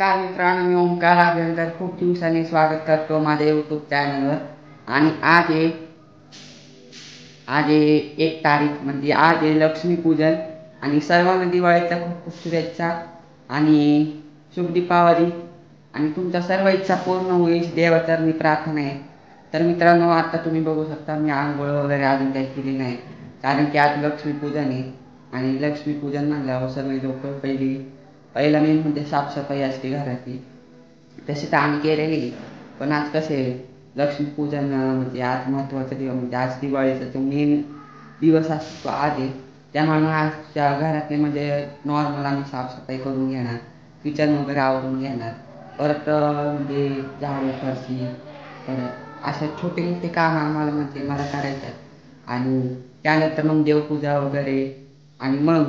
नमस्कार मित्रांनो, मी ओंकार आपल्यानंतर खूप दिवसांनी स्वागत करतो माझ्या यूट्यूब चॅनलवर. आणि आज आहे 1 तारीख, म्हणजे आज आहे लक्ष्मीपूजन. आणि सर्वांना दिवाळीच्या खूप खूप शुभेच्छा आणि शुभ दीपावली. आणि तुमच्या सर्व इच्छा पूर्ण होईल देवाचरणी प्रार्थना आहे. तर मित्रांनो, आता तुम्ही बघू शकता मी आंघोळ वगैरे अजून काही केली नाही, कारण की आज लक्ष्मीपूजन आहे. आणि लक्ष्मीपूजन म्हणल्यावर सगळे लोक पहिला मेन म्हणजे साफसफाई असते घराची. तशी तर आम्ही केलेली, पण आज कसे लक्ष्मीपूजन म्हणजे आज महत्त्वाचा दिवस, म्हणजे आज दिवाळीचा जो मेन दिवस असतो तो आज आहे. त्यामुळे आजच्या घरातले म्हणजे नॉर्मल आम्ही साफसफाई करून घेणार, किचन वगैरे आवरून घेणार. परत म्हणजे झाडू फरशी, परत अशा छोटे मोठे काम आम्हाला म्हणजे मला करायचे आहेत. आणि त्यानंतर मग देवपूजा वगैरे, आणि मग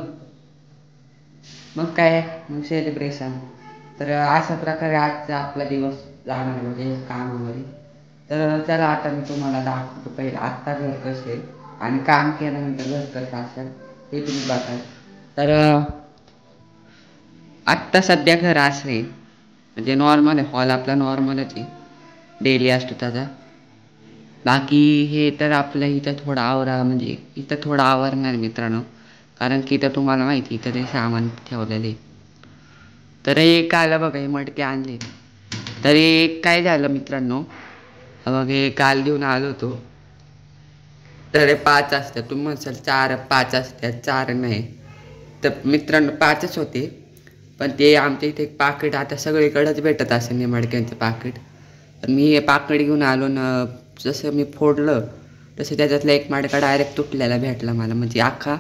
काय मग सेलिब्रेशन. तर अशा प्रकारे आजचा आपला दिवस जाणार म्हणजे कामामध्ये. तर चला आता मी तुम्हाला दाखवतो पहिलं आत्ता घर कसं आहे आणि काम केल्यानंतर घर कसं असेल हे तुम्ही बघा. तर आत्ता सध्या घर असले म्हणजे नॉर्मल आहे, हॉल आपला नॉर्मलच आहे, डेली असतो त्याचा. बाकी हे तर आपलं इथं थोडं आवरणार मित्रांनो, कारण की इथं तुम्हाला माहिती इथं ते सामान ठेवलेले. तर एक आलं बघा, हे मडके आणले. तर एक काय झालं मित्रांनो, मग हे काल घेऊन आलो होतो. तर हे 5 असतात, तुम्ही म्हणसाल 4-5 असतात, 4 नाही. तर मित्रांनो 5च होते, पण ते आमच्या इथे एक पाकिट आता सगळीकडेच भेटत असेल हे मडक्यांचं पाकिट. तर मी हे पाकिट घेऊन आलो ना, जसं मी फोडलं तसं त्याच्यातला एक मडका डायरेक्ट तुटलेला भेटला मला, म्हणजे अख्खा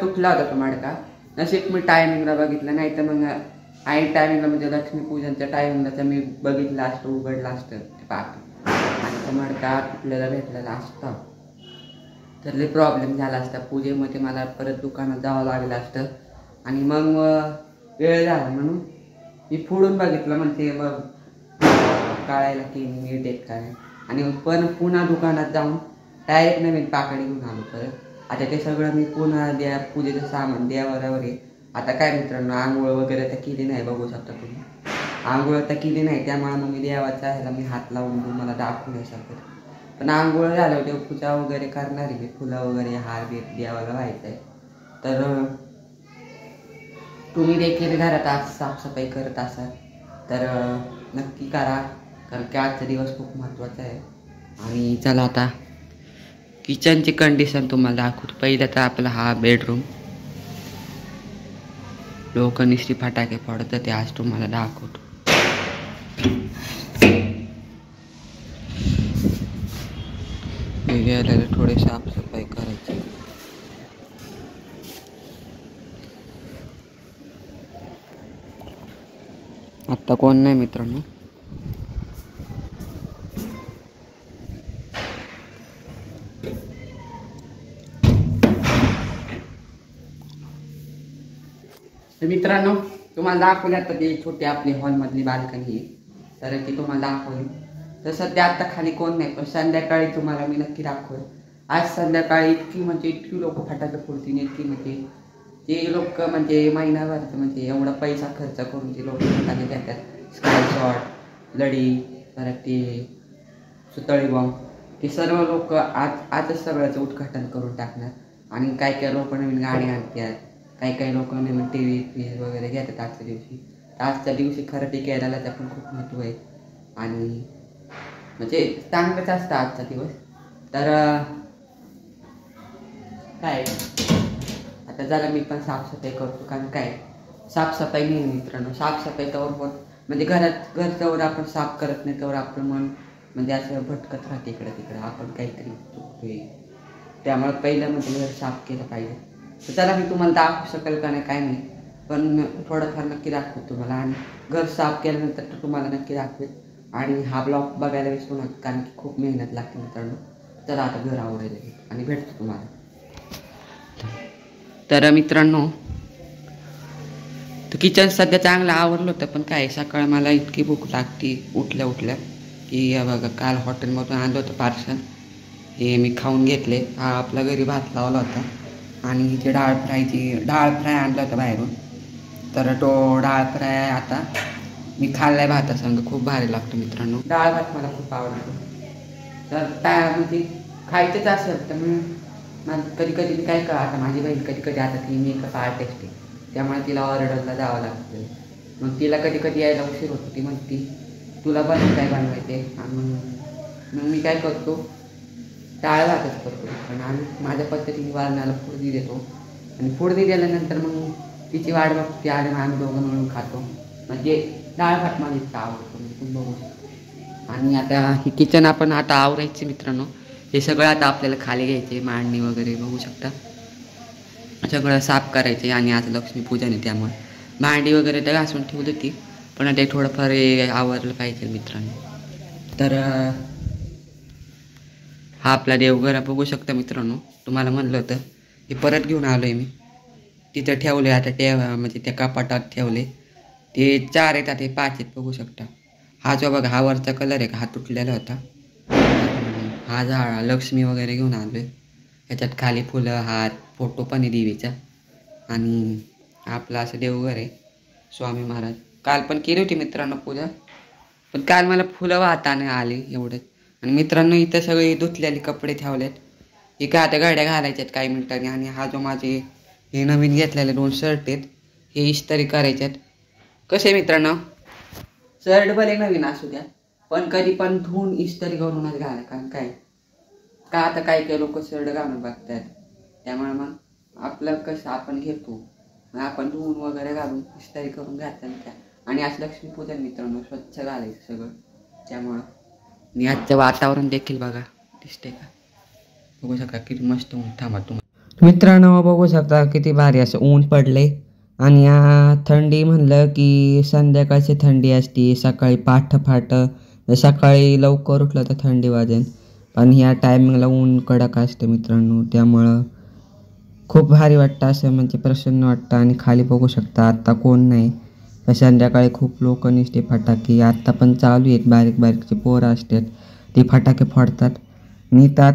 तुटला होता तो मडका. नशीब मी टायमिंगला बघितलं, नाही तर मग ऐन टायमिंगला म्हणजे लक्ष्मीपूजनच्या टायमिंगला मी बघितलं असतं, उघडलं असतं ते पाकिट आणि तो मडका तुटलेला भेटलेला असता तर लई प्रॉब्लेम झाला असता. पूजेमध्ये मला परत दुकानात जावं लागलं असतं आणि मग वेळ झाला म्हणून मी फोडून बघितलं, म्हणजे मग काढायला की नीट येत काय. आणि पण पुन्हा दुकानात जाऊन डायरेक्ट नवीन पाकळी घेऊन आलो परत. आता ते सगळं मी पुन्हा पूजेचं सामान देवावर आहे. आता काय मित्रांनो, आंघोळ वगैरे तर केली नाही, बघू शकता तुम्ही आंघोळ तर केली नाही, त्यामुळे मग मी देवाचा ह्याला मी हात लावून तुम्हाला दाखवू नाही शकत. पण आंघोळ झाल्यावर देवपूजा वगैरे करणार आहे मी, फुलं वगैरे हार बीर देवाला व्हायचं आहे. तर तुम्ही देखील घरात आज साफसफाई करत असाल तर नक्की करा, कारण की आजचा दिवस खूप महत्त्वाचा आहे. आणि चला आता किचनची कंडिशन तुम्हाला दाखवतो. पहिलं तर आपला हा बेडरूम, लोक निश्चित फटाके फोडतात ते आज तुम्हाला दाखवतो. गेल्याला थोडी साफसफाई करायची. आत्ता कोण नाही मित्रांनो. तर मित्रांनो तुम्हाला दाखवली आता ती छोटी आपली हॉलमधली बाल्कनी आहे, तर ती तुम्हाला दाखवली. तर सध्या आता खाली कोण नाही, पण संध्याकाळी तुम्हाला मी नक्की दाखवेल. आज संध्याकाळी इतकी लोक फटाके फोडतील, इतकी म्हणजे ते लोक म्हणजे महिनाभरचं म्हणजे एवढा पैसा खर्च करून ते लोक फटाके घेतात. स्काय शॉट, लढी, परत ते सुतळी बॉम्ब, ते सर्व लोक आजच सगळ्याचं उद्घाटन करून टाकणार. आणि काही लोक नवीन गाडी आणतात, काही लोक नवीन TV वगैरे घेतात आजच्या दिवशी. आजच्या दिवशी खरेदी केल्याला पण खूप महत्त्व आहे आणि म्हणजे चांगलंच असतं आजचा दिवस. तर काय आता जरा मी पण साफसफाई करतो, कारण काय साफसफाई नाही मित्रांनो, साफसफाई तर म्हणजे घर जवळ आपण साफ करत नाही तर आपलं मन म्हणजे असं भटकत राहते इकडं तिकडं, आपण काहीतरी चुकतोय. त्यामुळे पहिलं म्हणजे घर साफ केलं पाहिजे. तर चला मी तुम्हाला दाखवू शकेल का नाही काय नाही, पण थोडंफार नक्की दाखवतो तुम्हाला. आणि घर साफ केल्यानंतर तर तुम्हाला नक्की दाखवेल. आणि हा ब्लॉग बघायला विसरू नका, कारण की खूप मेहनत लागते मित्रांनो. चला आता घर आवरायला आणि भेटतो तुम्हाला. तर मित्रांनो, तर किचन सध्या चांगलं आवरलं होतं, पण काय सकाळ मला इतकी भूक लागते उठल्या की बघा काल हॉटेलमधून आणलं होतं पार्सल, हे मी खाऊन घेतले. हा आपला घरी भात लावला होता आणि इथे डाळ फ्राय आणलं होतं बाहेरून. तर तो डाळ फ्राय आहे आता मी खाल्लाय भातासंग, खूप भारी लागतो मित्रांनो. डाळ भात मला खूप आवडतो. तर काय म्हणजे खायचंच असेल तर मग कधी कधी मी काय आता माझी बहीण कधी कधी आता ती मेकअप आर्टिस्ट आहे, त्यामुळे तिला ऑर्डरला जावं लागतं. मग तिला कधी कधी यायला उशीर होतो. ती म्हणती तुला काय बनवायचे, आणि मग मी काय करतो डाळ भातच करतो. पण आम्ही माझ्या पद्धतीने वारणाला फोडणी देतो आणि फोडणी दिल्यानंतर मग तिची वाट बघते आणि आम्ही दोघं मिळून खातो. म्हणजे डाळ भात मला इतका आवडतो तुम्ही बघू शकता. आणि आता ही किचन आपण आता आवरायचे मित्रांनो. हे सगळं आता आपल्याला खाली घ्यायचे, मांडणी वगैरे बघू शकता सगळं साफ करायचे. आणि आज लक्ष्मीपूजन आहे त्यामुळे भांडी वगैरे तर घासून ठेवली होती, पण ते थोडंफार आवरलं पाहिजे मित्रांनो. तर हा आपला देवघर बघू शकता मित्रांनो. तुम्हाला म्हणलं होतं हे परत घेऊन आलो आहे मी, तिथं ठेवले आता म्हणजे त्या कपाटात ठेवले. ते 4 आहेत ते 5 आहेत बघू शकता. हा जो बघा हा वरचा कलर आहे का हा तुटलेला होता. हा झाड लक्ष्मी वगैरे घेऊन आलो आहे. ह्याच्यात खाली फुलं हात फोटो पण आहे देवीचा. आणि आपलं असं देवघर आहे. स्वामी महाराज काल पण केली होती मित्रांनो पूजा, पण काल मला फुलं वाहता नाही आली एवढंच. आणि मित्रांनो इथं सगळे धुतलेले कपडे ठेवलेत. हे काय आता गाड्या घालायच्यात काही मिनिटांनी. आणि हा जो माझे हे नवीन घेतलेले 2 शर्ट आहेत हे इस्त्री करायच्यात. कसे मित्रांनो शर्ट भले नवीन असू द्या पण कधी पण धुवून इस्त्री करूनच घाला. कारण काय का आता काही लोक शर्ट घालून बघतात, त्यामुळे मग आपलं कसं आपण घेतो आपण धुवून वगैरे घालून इस्त्री करून घातलं काय. आणि आज लक्ष्मीपूजन मित्रांनो स्वच्छ घालायचं सगळं त्यामुळं. आणि आजचं वातावरण देखील बघा दिसते का बघू शकता किती मस्त ऊन. थांबा तुम्हाला मित्रांनो बघू शकता किती भारी असं ऊन पडले. आणि थंडी म्हणलं की संध्याकाळची थंडी असते, सकाळी फाट सकाळी लवकर उठलं तर थंडी वाजेल, पण ह्या टायमिंगला ऊन कडक असतं मित्रांनो. त्यामुळं खूप भारी वाटतं असं म्हणजे प्रसन्न वाटतं. आणि खाली बघू शकता आत्ता कोण नाही, संध्याकाळी खूप लोक नुसते फटाके आत्ता पण चालू आहेत. बारीक बारीकचे पोरं असतात ते फटाके फोडतात नेतात.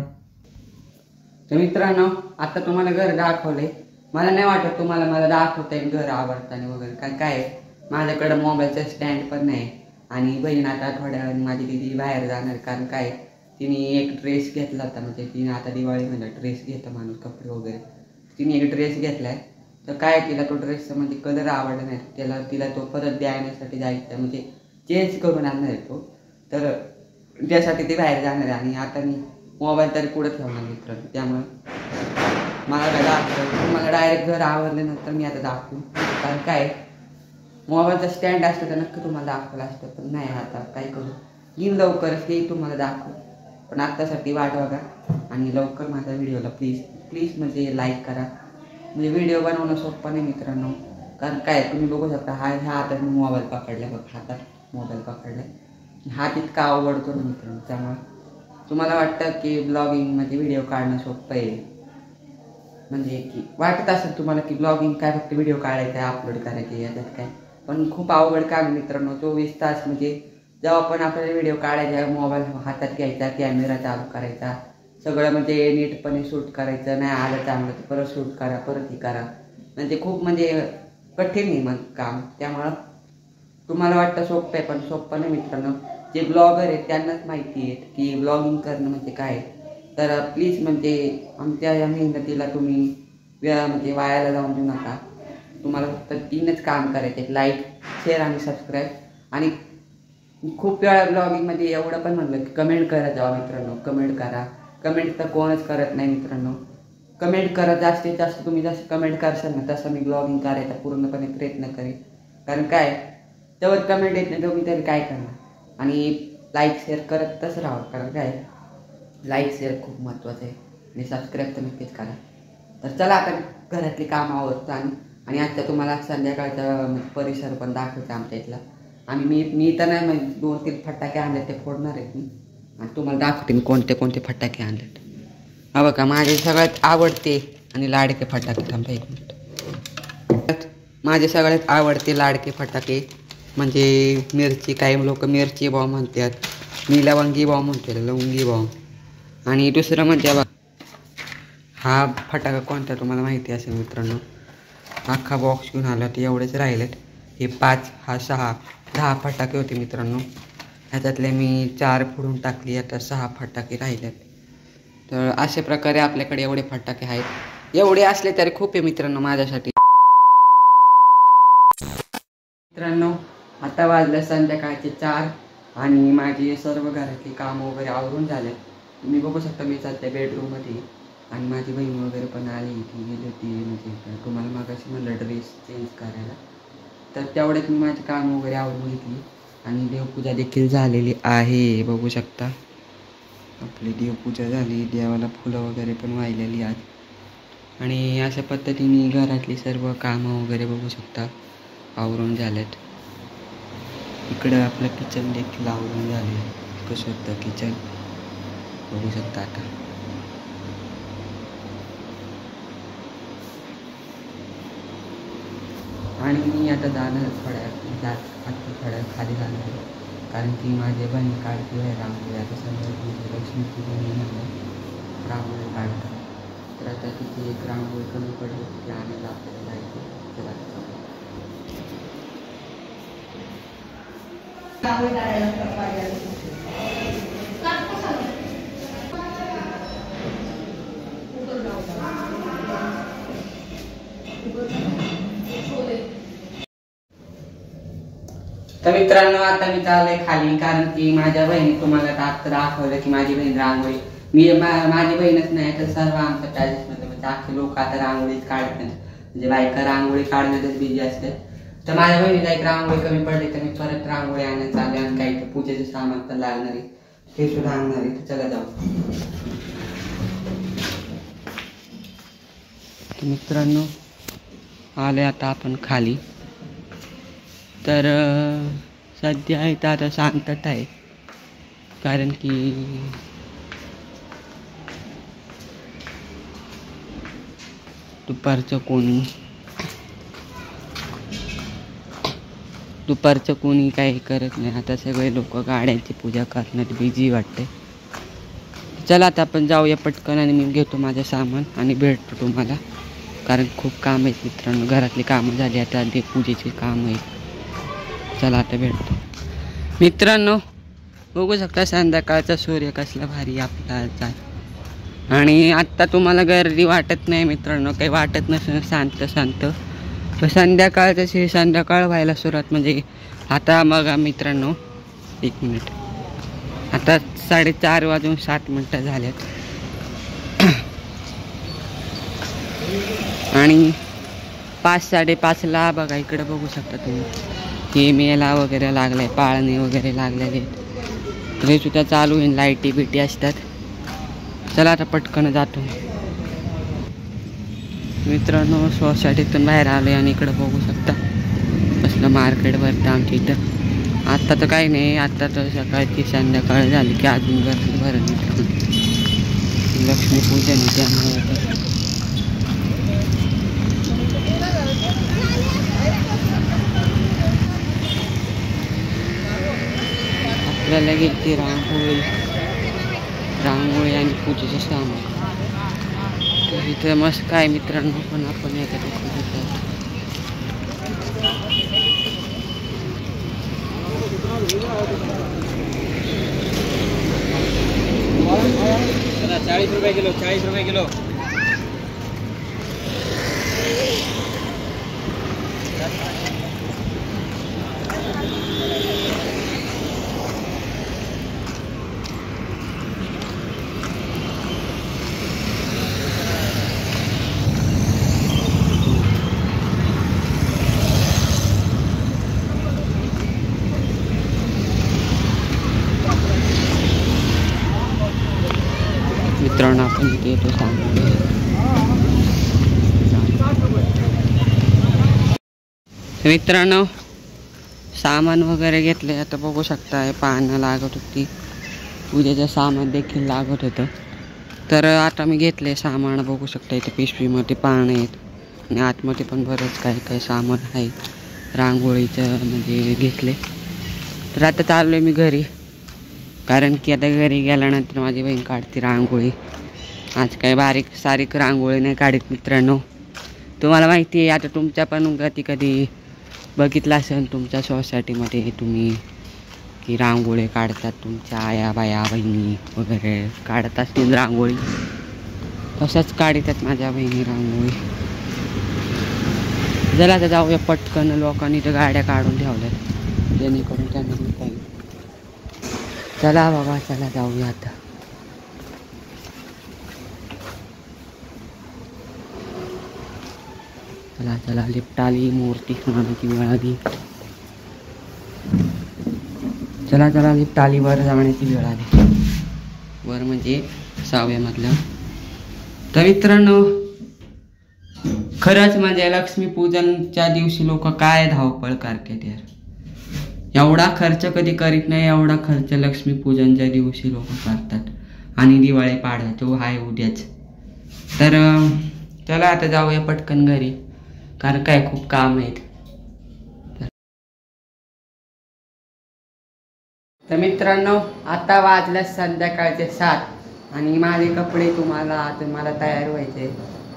तर मित्रांनो आता तुम्हाला घर दाखवले, मला नाही वाटत तुम्हाला मला दाखवता येईल घर आवडताना वगैरे. काय माझ्याकडं मोबाईलचं स्टँड पण नाही. आणि बहीण आता थोड्या वेळाने माझी दिदी बाहेर जाणार, कारण काय तिने एक ड्रेस घेतला होता. म्हणजे तिने आता दिवाळीमध्ये ड्रेस घेतं माणूस कपडे वगैरे, तिने एक ड्रेस घेतलाय. तर काय तिला तो ड्रेसचा म्हणजे कलर आवडला नाही, तिला तो परत द्यायण्यासाठी जायचं म्हणजे चेंज करून आणणार आहे तो. तर त्यासाठी ते बाहेर जाणार आहे. आणि आता मी मोबाईल तरी पुढे ठेवणार मित्रांनो, त्यामुळे मला काय दाखवलं मला डायरेक्ट घर आवरल्यानंतर मी आता दाखवू. कारण काय मोबाईलचा स्टँड असतं तर नक्की तुम्हाला दाखवलं असतं, पण नाही आता काय करू येईन लवकरच ते तुम्हाला दाखवू. पण आत्तासाठी वाट बघा आणि लवकर माझ्या व्हिडिओला प्लीज म्हणजे लाईक करा. म्हणजे व्हिडिओ बनवणं सोपं नाही मित्रांनो. कारण काय तुम्ही बघू शकता ह्या हातात मी मोबाईल पकडला बघ, हातात मोबाईल पकडला, हात इतका आवडतो ना मित्रांनो. त्यामुळे तुम्हाला वाटतं की ब्लॉगिंगमध्ये व्हिडिओ काढणं सोपं आहे, म्हणजे की वाटत असेल तुम्हाला की ब्लॉगिंग काय फक्त व्हिडिओ काढायचा आहे अपलोड करायचे याच्यात काय, पण खूप अवघड काम मित्रांनो. 24 तास म्हणजे जेव्हा पण आपल्याला व्हिडिओ काढायचा मोबाईल हातात घ्यायचा, कॅमेरा चालू करायचा, सगळं म्हणजे नीटपणे शूट करायचं, नाही आलं चांगलं तर परत शूट करा, परत हे करा, म्हणजे खूप म्हणजे कठीण आहे मग काम. त्यामुळं तुम्हाला वाटतं सोपं आहे पण सोपं नाही मित्रांनो. जे ब्लॉगर आहेत त्यांनाच माहिती आहे की ब्लॉगिंग करणं म्हणजे काय. तर प्लीज म्हणजे आमच्या या मेहनतीला तुम्ही म्हणजे वायाला जाऊन देऊ नका. तुम्हाला फक्त 3च काम करायचे, लाईक शेअर आणि सबस्क्राईब. आणि खूप वेळा ब्लॉगिंगमध्ये एवढं पण म्हणलं की कमेंट करत जावा मित्रांनो, कमेंट करा. कमेंट तर कोणच करत नाही मित्रांनो. कमेंट करा, जास्तीत जास्त तुम्ही जसं कमेंट करशाल ना तसं मी ब्लॉगिंग करायचा पूर्णपणे प्रयत्न करेन. कारण काय तेव्हा कमेंट येत नाही तुम्ही तरी काय करणार. आणि लाईक शेअर करतच राहा, कारण काय लाईक शेअर खूप महत्त्वाचं आहे. आणि सबस्क्राईब तर नक्कीच करा. तर चला आता घरातली कामं आवडतं. आणि आता तुम्हाला संध्याकाळचा परिसर पण दाखवतो आमच्या इथला. आणि मी तर नाही म्हणजे 2-3 फटाके आणले ते फोडणार आहेत मी, आणि तुम्हाला दाखवते मी कोणते कोणते फटाके आणलेत. हा बघा माझे सगळ्यात आवडते आणि लाडके फटाके. थांबा 1 मिनिट. माझे सगळ्यात आवडते लाडके फटाके म्हणजे मिरची, काही लोक मिरची बॉम्ब म्हणतात, मी लवंगी बॉम्ब म्हणते, लवंगी बॉम्ब. आणि दुसरं म्हणजे हा फटाका कोणता तुम्हाला माहिती असेल मित्रांनो, अख्खा बॉक्स घेऊन आलो ते एवढेच राहिलेत. हे 5 हा 6 10 फटाके होते मित्रांनो. ह्याच्यातले मी 4 फोडून टाकली. आता 6 फटाके राहिलेत. तर अशा प्रकारे आपल्याकडे एवढे फटाके आहेत. एवढे असले तरी खूप आहे मित्रांनो माझ्यासाठी. मित्रांनो आता वाजले संध्याकाळचे 4 आणि माझी सर्व घरातली कामं वगैरे आवरून झाले. तुम्ही बघू शकता मी चालते बेडरूममध्ये आणि माझी बहीण वगैरे पण आली. ती गेली होती म्हणजे तुम्हाला मागाशी म्हणलं ड्रेस चेंज करायला. तर तेवढ्यात मी माझी कामं वगैरे आवरून घेतली आणि देवपूजा देखील झालेली आहे. बघू शकता आपली देवपूजा झाली. देवाला फुलं वगैरे पण वाहिलेली आज आणि अशा पद्धतीने घरातली सर्व कामं वगैरे बघू शकता आवरून झालेत. इकडं आपलं किचन देखील आवरून झाले. कसं होतं किचन बघू शकता आता. आणि मी आता जाणार थोड्या खाली जाणार आहे कारण की माझे बहीण काढते आहे रांगोळी. आता समजा लक्ष्मीपूजन येणार रांगोळी काढतात. तर आता तिथे एक रांगोळी कमी पडली ती आणायला आपल्याला जायचं. तर मित्रांनो आता मी चाललोय खाली कारण की माझ्या बहिणी तुम्हाला आता दाखवलं की माझी बहीण रांगोळी माझी बहीणच नाही तर सर्व आमच्या पॅलेसमध्ये म्हणजे अख्खे लोक आता रांगोळीच काढत नाहीत. म्हणजे बायका रांगोळी काढण्यातच बिझी असते. तर माझ्या बहिणीला एक रांगोळी कमी पडली तर मी परत रांगोळी आणायला चालले आणि काही पूजेचे सामान पण लागणार आहे ते सुद्धा आणणार आहे. तर चला जाऊ. तर मित्रांनो आले आता आपण खाली. तर सध्या आहे तर आता शांतता आहे कारण की दुपारचं कोणी काही करत नाही. आता सगळे लोक गाड्यांची पूजा करण्यात बिझी वाटते. चला आता आपण जाऊया पटकन आणि मी घेतो माझं सामान आणि भेटतो तुम्हाला कारण खूप काम आहेत मित्रांनो. घरातली कामं झाली आता पूजेची काम आहेत. चला आता भेटतो मित्रांनो. बघू शकता संध्याकाळचा सूर्य कसला भारी आपला आणि आत्ता तुम्हाला गर्दी वाटत नाही मित्रांनो. काही वाटत नसेल शांत शांत. तर संध्याकाळचं संध्याकाळ व्हायला सुरुवात म्हणजे आता बघा मित्रांनो 1 मिनिट आता 4:30 वाजून 7 झाल्यात आणि 5-5:30ला बघा इकडे बघू शकता तुम्ही हे मेला वगैरे लागलाय. पाळणे वगैरे लागलेले आहेत. तरी सुद्धा चालू होईल. लाईटी बिटी असतात. चला आता पटकन जातो मित्रांनो. सोसायटीतून बाहेर आलो आणि इकडं बघू शकता कसलं मार्केट भरतं आमच्या इथं. आत्ता तर काही नाही. आत्ता तर सकाळची संध्याकाळ झाली की अजून गर्दी भरत मित्रांनो. लक्ष्मीपूजन त्यामुळे आपल्याला घेतली रांगोळी आणि पूजेचं सामान. तर इथं मस्त काय मित्रांनो पण आपण याच्यात ₹40 किलो. मित्रांनो आपण इथे येतो मित्रांनो सामान वगैरे घेतले. आता बघू शकता पानं लागत होती. पूजेचं सामान देखील लागत होतं. तर आता मी घेतले सामान. बघू शकता इथे पिशवीमध्ये पानं आहेत आणि आतमध्ये पण बरंच काही सामान आहे. रांगोळीचं म्हणजे घेतले. तर आता चाललोय मी घरी कारण की आता घरी गेल्यानंतर माझी बहीण काढते रांगोळी. आज काही बारीक सारीक रांगोळी नाही काढत मित्रांनो. तुम्हाला माहिती आहे आता तुमच्या पण कधी कधी बघितलं असेल तुमच्या सोसायटीमध्ये तुम्ही की रांगोळी काढतात तुमच्या आया बाया बहिणी वगैरे काढत असतील रांगोळी, तशाच काढतात माझ्या बहिणी रांगोळी. जरा आता जाऊया पटकन, लोकांनी तर गाड्या काढून ठेवल्यात जेणेकरून त्यांना काही. चला बाबा चला जाऊया आता. चला चला लिफ्ट आली, मूर्ती स्नानाची वेळ आली. चला चला लिफ्ट आली, वर जाण्याची वेळ आली. वर म्हणजे 6व्या मधलं. तर मित्रांनो खरंच म्हणजे लक्ष्मीपूजनच्या दिवशी लोक काय धावपळ करतात यार. एवढा खर्च कधी करीत नाही, एवढा खर्च लक्ष्मीपूजनच्या दिवशी लोक करतात. आणि दिवाळी पाडवा तो आहे उद्याच. तर चला आता जाऊया पटकन घरी, कारण काय खूप काम आहेत. तर मित्रांनो आता वाजल्या संध्याकाळचे 7 आणि माझे कपडे तुम्हाला तयार व्हायचे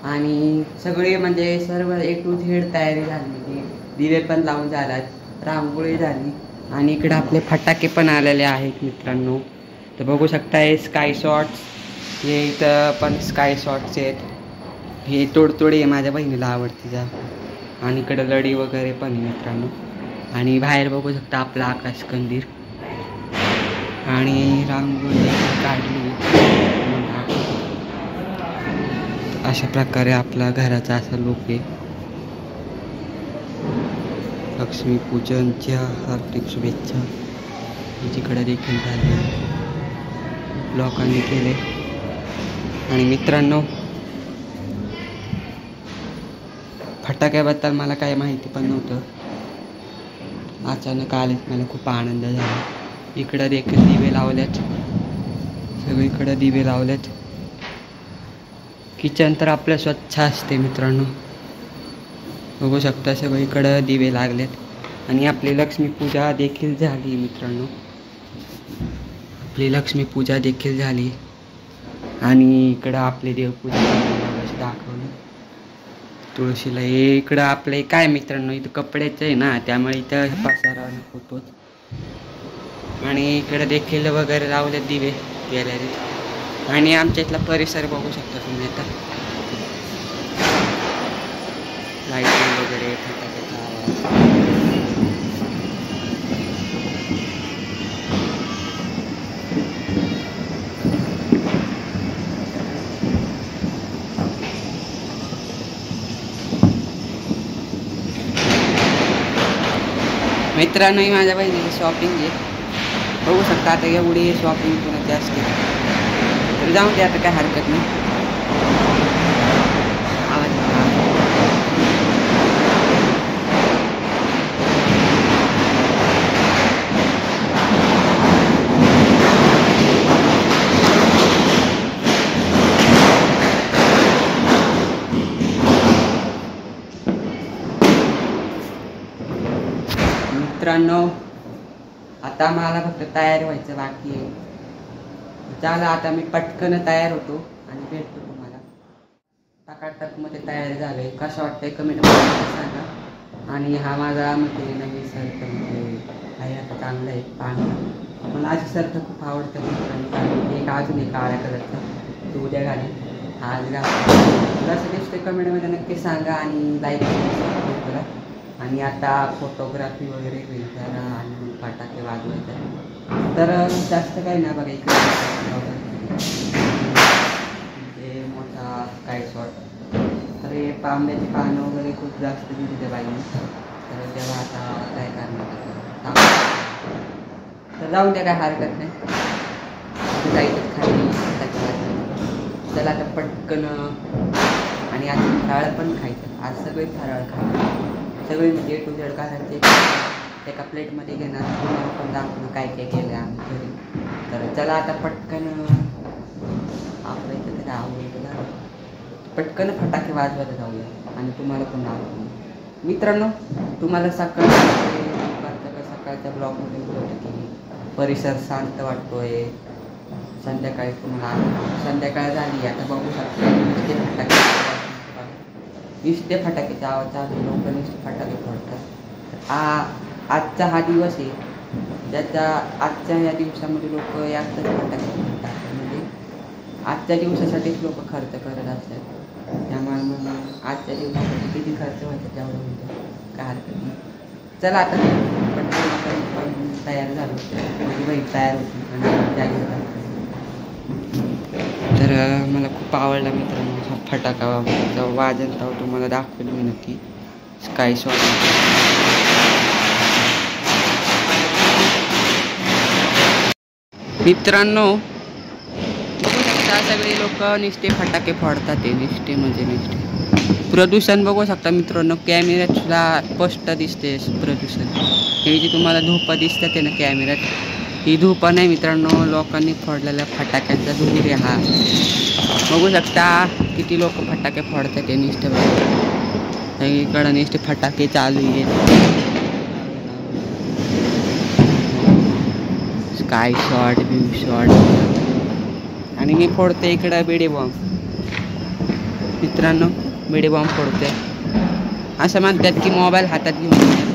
आणि सगळे म्हणजे सर्व A to Z तयारी झाली. दिवे पण लावून झालात, रांगोळी झाली आणि इकडे आपले फटाके पण आलेले आहेत मित्रांनो. तर बघू शकता हे स्काय शॉट्स, हे इथं पण स्काय शॉट्स आहेत. हे तोडतोडी आहे, माझ्या बहिणीला आवडते जा. आणि इकडं लढी वगैरे पण आहे मित्रांनो. आणि बाहेर बघू शकता आपला आकाश कंदीर आणि रांगोळी काढली. अशा प्रकारे आपला घराचा असा लुक आहे. लक्ष्मीपूजनच्या हार्दिक शुभेच्छा. तिकडे देखील झाले, लोकांनी केले. आणि मित्रांनो फटाक्याबद्दल मला काही माहिती पण नव्हतं, अचानक आले, मला खूप आनंद झाला. इकडं देखील दिवे लावल्यात, सगळीकडे दिवे लावल्यात. किचन तर आपलं स्वच्छ असते मित्रांनो, बघू शकता सगळीकडं दिवे लागलेत. आणि आपली लक्ष्मीपूजा देखील झाली मित्रांनो, आपली लक्ष्मीपूजा देखील झाली. आणि इकडं आपली देवपूजा दाखवली तुळशीला. हे इकडं आपले काय मित्रांनो इथं कपड्याचं आहे ना, त्यामुळे इथं पसारा होतोच. आणि इकडे देखील वगैरे लावले दिवे गॅलरी. आणि आमच्या इथला परिसर बघू शकता तुम्ही आता, लाईटिंग वगैरे फटाक्याचा आवाज. मित्रांनो ही माझ्या बहिणीची शॉपिंग आहे, बघू शकता. आता एवढी शॉपिंग पुन्हा जास्त तर जाऊन दे, आता काय हरकत नाही. मित्रांनो आता मला फक्त तयार व्हायचं बाकी आहे. चला आता मी पटकन तयार होतो आणि भेटतो तुम्हाला. टकाटकमध्ये तयार झाले, कसं वाटतंय कमेंटमध्ये सांगा. आणि हा माझा म्हणजे नवीन शर्ट म्हणजे आहे, आता चांगला आहे पाहणं. मला अशी शर्ट खूप आवडतं मित्रांनो. एक अजून एक काळ्या कलरचा तो उद्या घालेल, आज घाल. कसं दिसते कमेंटमध्ये नक्की सांगा आणि लाईक करा. आणि आता फोटोग्राफी वगैरे होईल तर आणि फटाके वाजवायचे तर जास्त काही नाही बघा. इकडे मोठा काय शॉट तर हे आंब्याची पानं वगैरे खूप जास्त दिली त्या बाईने, तर तेव्हा आता काय करणार तर जाऊन द्या, काय हरकत नाही. जायचं खाली फटाके. चला आता पटकन. आणि आज फराळ पण खायचं, आज सगळे फराळ खायचं, सगळे म्हणजे A to Z करायचे. एका प्लेटमध्ये घेणार, तुम्हाला पण दाखवणं काय काय केलं आम्ही घरी. तर चला आता पटकन आपल्या इथं ते आवडलं पटकन फटाके वाजवायला जाऊया आणि तुम्हाला पण दाखवू. मित्रांनो तुम्हाला सकाळच्या ब्लॉगमध्ये बोलतो की परिसर शांत वाटतोय. संध्याकाळी तुम्हाला संध्याकाळ झाली, आता बघू शकता फटाके नुसते फटाक्याचा आवाज चालू, लोक नुसते फटाके फोडतात. आजचा हा दिवस आहे ज्याचा आजच्या या दिवसामध्ये लोक यातच फटाके फोडतात. म्हणजे आजच्या दिवसासाठीच लोक खर्च करत असतात. त्यामुळे मग आजच्या दिवसासाठी किती खर्च व्हायचा तेवढं होतं, काय हरकत नाही. चला आता पण तयार झालो, माझी बहीण तयार होती आणि जायचं. तर मला खूप आवडला मित्रांनो हा फटाका वाजवता तुम्हाला दाखवेल मी नक्की. स्काय शॉट मित्रांनो, बघू शकता सगळे लोक निष्ठे फटाके फोडतात. ते निष्ठे म्हणजे निष्ठे प्रदूषण बघू शकता मित्रांनो, कॅमेऱ्यात सुद्धा स्पष्ट दिसते प्रदूषण. हे जी तुम्हाला धूप दिसतात आहे ना कॅमेऱ्यात, ही धूप नाही मित्रांनो, लोकांनी फोडलेल्या फटाक्यांचा धूर आहे हा. बघू शकता किती लोक फटाके फोडतात ते निष्ठे. सगळीकडे निष्ठे फटाके चालू आहेत. Sky shot, view shot. आणि मी फोडते इकडं बेडी बॉम्ब मित्रांनो, बेडी बॉम्ब फोडते. असं म्हणतात की मोबाईल हातात घेऊन